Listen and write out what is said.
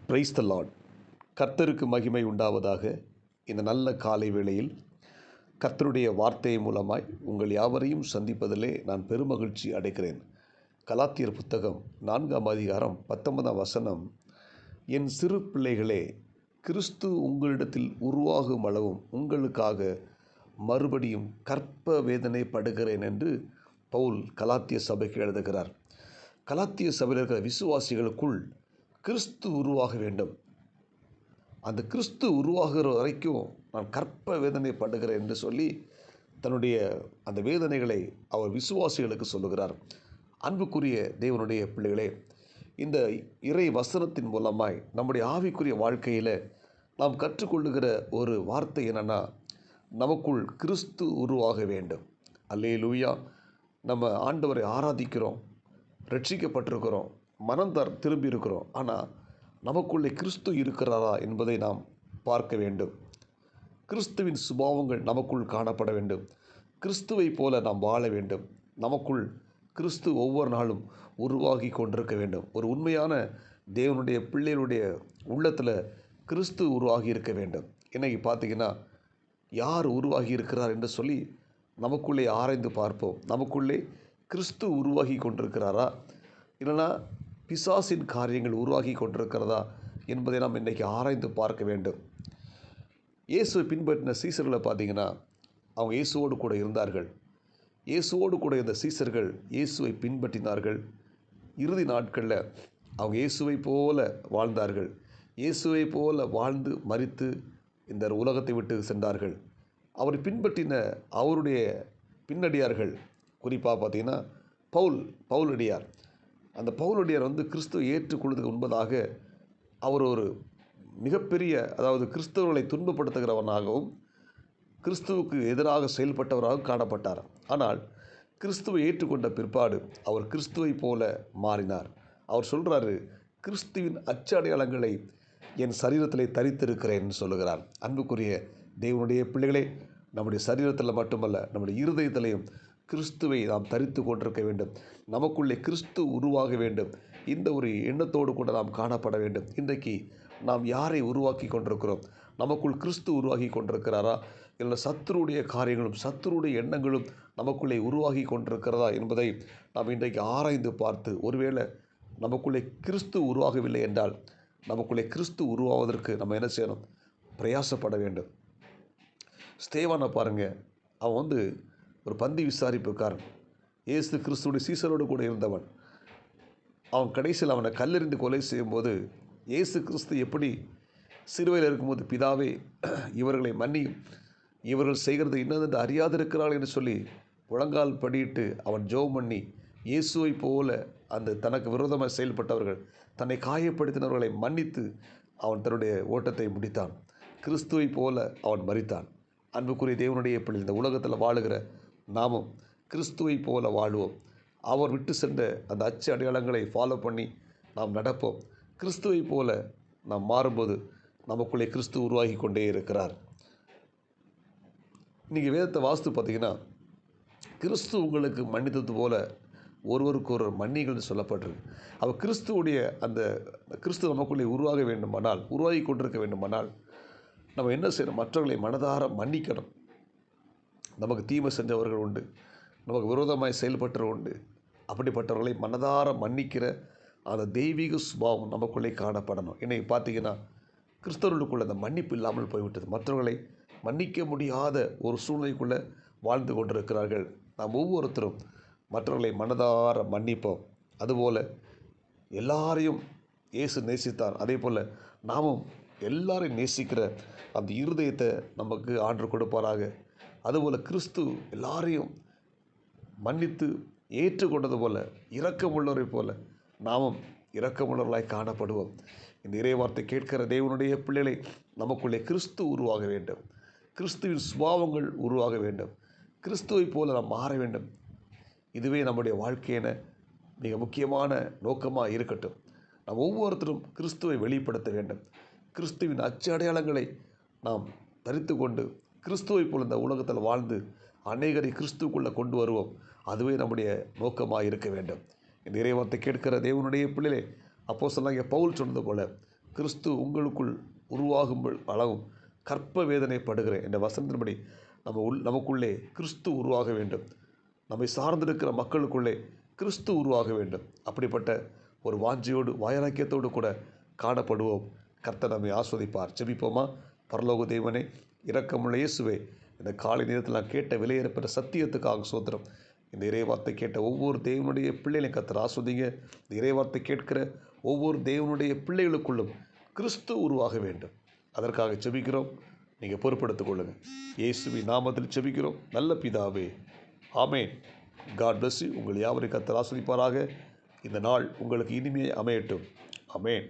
Praise the Lord. கர்த்தருக்கு மகிமை உண்டாவதாக. இந்த நல்ல காலை வேளையில் கர்த்தருடைய வார்த்தை மூலமாய் உங்கள் யாவரையும் சந்திப்பதிலே நான் பெருமகிழ்ச்சி அடைகிறேன். கலாத்தியர் புத்தகம் 4ஆம் அதிகாரம் 19ஆம் வசனம், என் சிறு பிள்ளைகளே, கிறிஸ்து உங்களிடத்தில் உருவாகும் அளவும் உங்களுக்காக மறுபடியும் கற்ப வேதனை படுகிறேன் என்று பவுல் கலாத்திய சபைக்கு எழுதுகிறார். கலாத்திய சபையில் இருக்கிற விசுவாசிகளுக்குள் கிறிஸ்து உருவாக வேண்டும். அந்த கிறிஸ்து உருவாகிற வரைக்கும் நான் கற்ப வேதனை படுகிறேன் என்று சொல்லி தன்னுடைய அந்த வேதனைகளை அவர் விசுவாசிகளுக்கு சொல்லுகிறார். அன்புக்குரிய தேவனுடைய பிள்ளைகளே, இந்த இறை வசனத்தின் மூலமாய் நம்முடைய ஆவிக்குரிய வாழ்க்கையில் நாம் கற்றுக்கொள்ளுகிற ஒரு வார்த்தை என்னென்னா, நமக்குள் கிறிஸ்து உருவாக வேண்டும். அல்லேலூயா. நம்ம ஆண்டவரை ஆராதிக்கிறோம், ரட்சிக்கப்பட்டிருக்கிறோம், மனம் திரும்பி இருக்கிறோம். ஆனால் நமக்குள்ளே கிறிஸ்து இருக்கிறாரா என்பதை நாம் பார்க்க வேண்டும். கிறிஸ்துவின் சுபாவங்கள் நமக்குள் காணப்பட வேண்டும். கிறிஸ்துவை போல நாம் வாழ வேண்டும். நமக்குள் கிறிஸ்து ஒவ்வொரு நாளும் உருவாகி கொண்டிருக்க வேண்டும். ஒரு உண்மையான தேவனுடைய பிள்ளைகளுடைய உள்ளத்தில் கிறிஸ்து உருவாகி இருக்க வேண்டும். இன்னைக்கு பார்த்தீங்கன்னா, யார் உருவாகி இருக்கிறார் என்று சொல்லி நமக்குள்ளே ஆராய்ந்து பார்ப்போம். நமக்குள்ளே கிறிஸ்து உருவாகி கொண்டிருக்கிறாரா, இல்லைனா பிசாசின் காரியங்கள் உருவாகி கொண்டிருக்கிறதா என்பதை நாம் இன்றைக்கி ஆராய்ந்து பார்க்க வேண்டும். இயேசுவை பின்பற்றின சீசர்களை பார்த்தீங்கன்னா, அவங்க இயேசுவோடு கூட இருந்தார்கள். இயேசுவோடு கூட இருந்த சீசர்கள் இயேசுவை பின்பற்றினார்கள். இறுதி நாட்களில் அவங்க இயேசுவை போல வாழ்ந்தார்கள். இயேசுவை போல வாழ்ந்து மரித்து இந்த உலகத்தை விட்டு சென்றார்கள். அவரை பின்பற்றின அவருடைய பின்னடியார்கள், குறிப்பாக பார்த்தீங்கன்னா பவுலடியார். அந்த பவுலடியார் கிறிஸ்துவை ஏற்றுக்கொள்வதற்கு முன்பதாக அவர் ஒரு மிகப்பெரிய, அதாவது கிறிஸ்தவர்களை துன்பப்படுத்துகிறவனாகவும் கிறிஸ்துவுக்கு எதிராக செயல்பட்டவராகவும் காணப்பட்டார். ஆனால் கிறிஸ்துவை ஏற்றுக்கொண்ட பிற்பாடு அவர் கிறிஸ்துவை போல மாறினார். அவர் சொல்கிறாரு, கிறிஸ்துவின் அச்சடையாளங்களை என் சரீரத்திலே தரித்திருக்கிறேன் சொல்லுகிறார். அன்புக்குரிய தேவனுடைய பிள்ளைகளே, நம்முடைய சரீரத்தில் மட்டுமல்ல, நம்முடைய இருதயத்திலையும் கிறிஸ்துவை நாம் தரித்து கொண்டிருக்க வேண்டும். நமக்குள்ளே கிறிஸ்து உருவாக வேண்டும். இந்த ஒரு எண்ணத்தோடு கூட நாம் காணப்பட வேண்டும். இன்றைக்கு நாம் யாரை உருவாக்கி கொண்டிருக்கிறோம்? நமக்குள் கிறிஸ்து உருவாகி கொண்டிருக்கிறாரா, இல்லை சத்துருடைய காரியங்களும் சத்துருடைய எண்ணங்களும் நமக்குள்ளே உருவாகி கொண்டிருக்கிறதா என்பதை நாம் இன்றைக்கு ஆராய்ந்து பார்த்து, ஒருவேளை நமக்குள்ளே கிறிஸ்து உருவாகவில்லை என்றால் நமக்குள்ளே கிறிஸ்து உருவாவதற்கு நம்ம என்ன செய்யணும்? பிரயாசப்பட வேண்டும். ஸ்தேவானை பாருங்கள், அவன் ஒரு பந்தி விசாரிப்புக்காரன். இயேசு கிறிஸ்துடைய சீசரோடு கூட இருந்தவன். அவன் கடைசியில் அவனை கல்லெறிந்து கொலை செய்யும்போது, இயேசு கிறிஸ்து எப்படி சிலுவையில் இருக்கும்போது, பிதாவே இவர்களை மன்னியும், இவர்கள் செய்கிறது இன்னதென்று அறியாதிருக்கிறார்கள் என்று சொல்லி முழங்கால் படியிட்டு அவன் ஜெபம் பண்ணி, இயேசுவை போல அந்த தனக்கு விரோதமாக செயல்பட்டவர்கள், தன்னை காயப்படுத்தினவர்களை மன்னித்து அவன் தன்னுடைய ஓட்டத்தை முடித்தான். கிறிஸ்துவை போல அவன் மரித்தான். அன்புக்குரிய தேவனுடைய பிள்ளை, இந்த உலகத்தில் வாழுகிற நாமும் கிறிஸ்துவை போல வாழ்வோம். அவர் விட்டு சென்ற அந்த அச்சு அடையாளங்களை ஃபாலோ பண்ணி நாம் நடப்போம். கிறிஸ்துவை போல நாம் மாறும்போது நமக்குள்ளே கிறிஸ்து உருவாகி கொண்டே இருக்கிறார். நீங்கள் வேதத்தை வாசித்து பார்த்தீங்கன்னா, கிறிஸ்து உங்களுக்கு மன்னித்தது போல ஒருவருக்கு ஒரு மன்னிகள் சொல்லப்பட்டிருக்கு. அவர் கிறிஸ்துவுடைய அந்த கிறிஸ்து நமக்குள்ளே உருவாக வேண்டுமானால், உருவாகி கொண்டிருக்க வேண்டுமானால் நம்ம என்ன செய்யணும்? மற்றவர்களை மனதார மன்னிக்கணும். நமக்கு தீமை செஞ்சவர்கள் உண்டு, நமக்கு விரோதமாய் செயல்பட்டவர்கள் உண்டு. அப்படிப்பட்டவர்களை மனதார மன்னிக்கிற அந்த தெய்வீக சுபாவம் நமக்குள்ளே காணப்படணும். இன்னைக்கு பார்த்தீங்கன்னா, கிறிஸ்தவர்களுக்குள்ள அந்த மன்னிப்பு இல்லாமல் போய்விட்டது. மற்றவர்களை மன்னிக்க முடியாத ஒரு சூழ்நிலைக்குள்ளே வாழ்ந்து கொண்டிருக்கிறார்கள். நாம் ஒவ்வொருத்தரும் மற்றவர்களை மனதார மன்னிப்போம். அதுபோல் எல்லாரையும் இயேசு நேசித்தார். அதே போல் நாமும் எல்லாரையும் நேசிக்கிற அந்த இருதயத்தை நமக்கு ஆண்டு கொடுப்பாராக. அதுபோல் கிறிஸ்து எல்லாரையும் மன்னித்து ஏற்றுக்கொண்டது போல, இரக்கமுள்ளவரை போல நாமும் இரக்கமுள்ளவர்களாய் காணப்படுவோம். இந்த இறைவார்த்தை கேட்கிற தேவனுடைய பிள்ளைகளை, நமக்குள்ளே கிறிஸ்து உருவாக வேண்டும். கிறிஸ்துவின் சுபாவங்கள் உருவாக வேண்டும். கிறிஸ்துவை போல நாம் மாற வேண்டும். இதுவே நம்முடைய வாழ்க்கையின மிக முக்கியமான நோக்கமாக இருக்கட்டும். நாம் ஒவ்வொருத்தரும் கிறிஸ்துவை வெளிப்படுத்த வேண்டும். கிறிஸ்துவின் அச்சு அடையாளங்களை நாம் தரித்து கொண்டு கிறிஸ்துவை போல் இந்த உலகத்தில் வாழ்ந்து அநேகரை கிறிஸ்துவுக்குள்ளே கொண்டு வருவோம். அதுவே நம்முடைய நோக்கமாக இருக்க வேண்டும். இந்த இறைவார்த்தை கேட்கிற தேவனுடைய பிள்ளைகளே, அப்போஸ்தலனாகிய பவுல் சொன்னது போல, கிறிஸ்து உங்களுக்குள் உருவாகும் அளவும் கற்ப வேதனைப்படுகிறேன் என்ற வசனத்தின்படி நமக்குள்ளே கிறிஸ்து உருவாக வேண்டும். நம்மை சார்ந்திருக்கிற மக்களுக்குள்ளே கிறிஸ்து உருவாக வேண்டும். அப்படிப்பட்ட ஒரு வாஞ்சையோடு வாயராக்கியத்தோடு கூட காணப்படுவோம். கர்த்தர் நம்மை ஆஸ்வதிப்பார். ஜெபிப்போமா? பரலோக தேவனே, இரக்கமுள்ள இயேசுவே, இந்த காலை நேரத்தில் நான் கேட்ட விலையேறப்பெற்ற சத்தியத்துக்காக சோத்திரம். இந்த இறைவார்த்தை கேட்ட ஒவ்வொரு தேவனுடைய பிள்ளைகளையும் கர்த்தர் ஆஸ்வதிங்க. இந்த இறைவார்த்தை கேட்கிற ஒவ்வொரு தேவனுடைய பிள்ளைகளுக்குள்ளும் கிறிஸ்து உருவாக வேண்டும். அதற்காக ஜெபிக்கிறோம். நீங்கள் பொறுப்படுத்திக் கொள்ளுங்கள். இயேசுவின் நாமத்தில் ஜெபிக்கிறோம் நல்ல பிதாவே, ஆமென். God bless you. உங்கள் யாவரையும் கர்த்தர் ஆஸ்வதிப்பாராக. இந்த நாள் உங்களுக்கு இனிமையை அமையட்டும். ஆமென்.